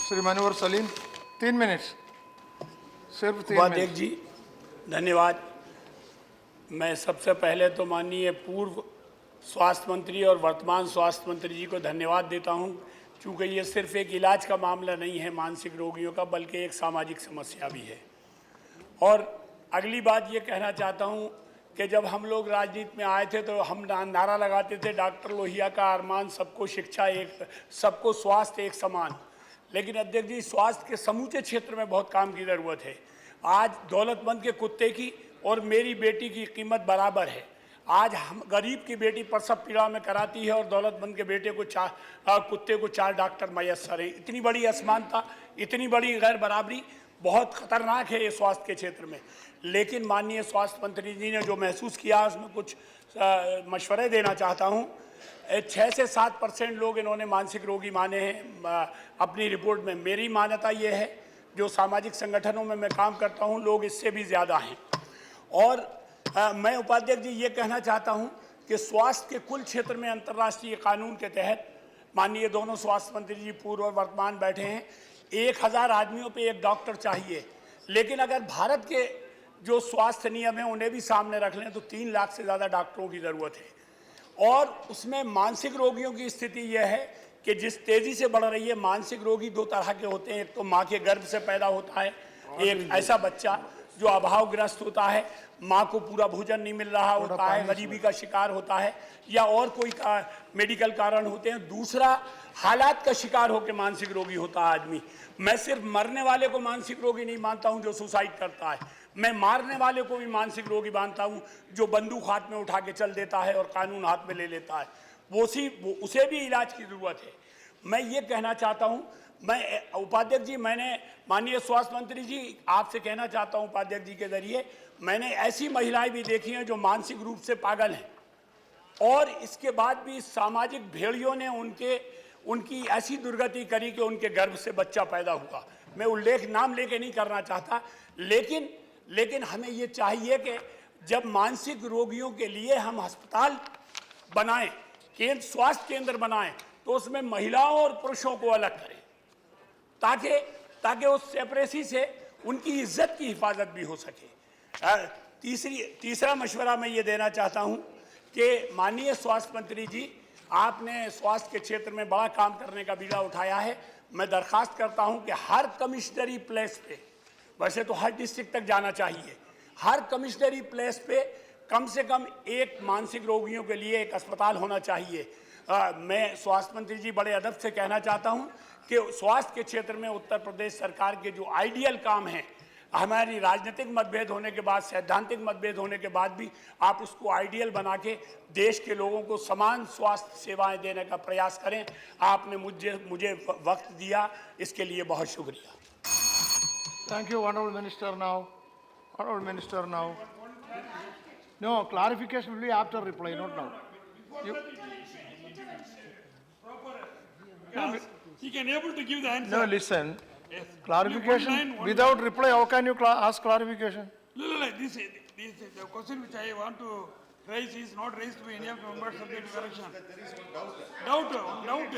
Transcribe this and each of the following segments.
Shri Manohar Salim, 3 minutes, सिर्फ 3 उपाध्यक्ष minute. जी धन्यवाद। मैं सबसे पहले तो माननीय पूर्व स्वास्थ्य मंत्री और वर्तमान स्वास्थ्य मंत्री जी को धन्यवाद देता हूं, क्योंकि ये सिर्फ एक इलाज का मामला नहीं है मानसिक रोगियों का, बल्कि एक सामाजिक समस्या भी है। और अगली बात ये कहना चाहता हूं कि जब हम लोग राजनीति में आए थे तो हम नारा लगाते थे डॉक्टर लोहिया का अरमान सबको शिक्षा एक, सबको स्वास्थ्य एक समान। लेकिन अध्यक्ष जी, स्वास्थ्य के समूचे क्षेत्र में बहुत काम की ज़रूरत है। आज दौलतमंद के कुत्ते की और मेरी बेटी की कीमत बराबर है। आज हम गरीब की बेटी प्रसव पीड़ा में कराती है और दौलतमंद के बेटे को कुत्ते को 4 डॉक्टर मैसर हैं। इतनी बड़ी असमानता, इतनी बड़ी गैर बराबरी बहुत खतरनाक है ये स्वास्थ्य के क्षेत्र में। लेकिन माननीय स्वास्थ्य मंत्री जी ने जो महसूस किया उसमें कुछ मशवरे देना चाहता हूँ। 6 से 7% लोग इन्होंने मानसिक रोगी माने हैं अपनी रिपोर्ट में। मेरी मान्यता ये है, जो सामाजिक संगठनों में मैं काम करता हूँ, लोग इससे भी ज़्यादा हैं। और मैं उपाध्यक्ष जी ये कहना चाहता हूँ कि स्वास्थ्य के कुल क्षेत्र में अंतर्राष्ट्रीय कानून के तहत माननीय दोनों स्वास्थ्य मंत्री जी पूर्व और वर्तमान बैठे हैं, 1000 आदमियों पे 1 डॉक्टर चाहिए। लेकिन अगर भारत के जो स्वास्थ्य नियम हैं उन्हें भी सामने रख लें तो 3 लाख से ज़्यादा डॉक्टरों की ज़रूरत है। और उसमें मानसिक रोगियों की स्थिति यह है कि जिस तेज़ी से बढ़ रही है, मानसिक रोगी 2 तरह के होते हैं। एक तो माँ के गर्भ से पैदा होता है एक ऐसा बच्चा जो अभावग्रस्त होता है, माँ को पूरा भोजन नहीं मिल रहा होता है, गरीबी का शिकार होता है, या और कोई मेडिकल कारण होते हैं। दूसरा, हालात का शिकार होकर मानसिक रोगी होता है आदमी। मैं सिर्फ मरने वाले को मानसिक रोगी नहीं मानता हूं जो सुसाइड करता है, मैं मारने वाले को भी मानसिक रोगी मानता हूं जो बंदूक हाथ में उठा के चल देता है और कानून हाथ में ले लेता है। उसे भी इलाज की जरूरत है। मैं ये कहना चाहता हूं, मैं उपाध्यक्ष जी, मैंने माननीय स्वास्थ्य मंत्री जी आपसे कहना चाहता हूं उपाध्यक्ष जी के जरिए, मैंने ऐसी महिलाएं भी देखी हैं जो मानसिक रूप से पागल हैं और इसके बाद भी सामाजिक भेड़ियों ने उनकी ऐसी दुर्गति करी कि उनके गर्भ से बच्चा पैदा हुआ। मैं उल्लेख नाम लेके नहीं करना चाहता, लेकिन हमें ये चाहिए कि जब मानसिक रोगियों के लिए हम अस्पताल बनाएं, स्वास्थ्य केंद्र बनाएं, तो उसमें महिलाओं और पुरुषों को अलग करें ताकि उस सेपरेसी से उनकी इज्जत की हिफाजत भी हो सके। तीसरा मशवरा मैं ये देना चाहता हूँ कि माननीय स्वास्थ्य मंत्री जी, आपने स्वास्थ्य के क्षेत्र में बड़ा काम करने का बीड़ा उठाया है। मैं दरखास्त करता हूँ कि हर कमिश्नरी प्लेस पे, वैसे तो हर डिस्ट्रिक्ट तक जाना चाहिए, हर कमिश्नरी प्लेस पे कम से कम 1 मानसिक रोगियों के लिए 1 अस्पताल होना चाहिए। मैं स्वास्थ्य मंत्री जी बड़े अदब से कहना चाहता हूं कि स्वास्थ्य के क्षेत्र में उत्तर प्रदेश सरकार के जो आइडियल काम है, हमारी राजनीतिक मतभेद होने के बाद, सैद्धांतिक मतभेद होने के बाद भी आप उसको आइडियल बना के देश के लोगों को समान स्वास्थ्य सेवाएं देने का प्रयास करें। आपने मुझे वक्त दिया, इसके लिए बहुत शुक्रिया। Thank you, Honorable Minister. Now, Honorable Minister. Now, no clarification will be after reply, not now. He can able to give the answer. No, listen. Yes. Clarification One without reply. How can you ask clarification? No. This the question which I want to raise is not raised by any of the members subject to correction. There is one doubt. Doubt.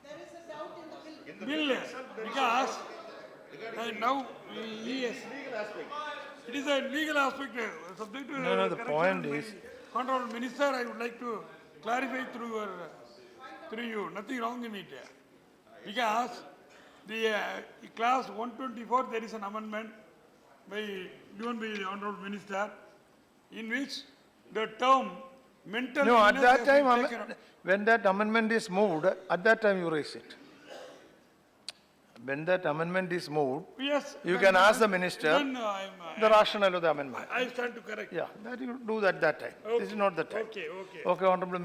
There is a doubt in the bill. Bill because now yes, it is a legal aspect subject to No, the correction point by is- Honorable Minister, I would like to clarify through you. Nothing wrong in it. Because the class 124 there is an amendment given by the Honorable Minister in which the term mental No, at illness that has time, been taken up. when that amendment is moved, at that time you raise it. When that amendment is moved, Yes. you then- can ask the minister Then the rationale of the amendment. I stand to correct. Yeah, that you do at that time. This is not the time. Okay. Okay, Honorable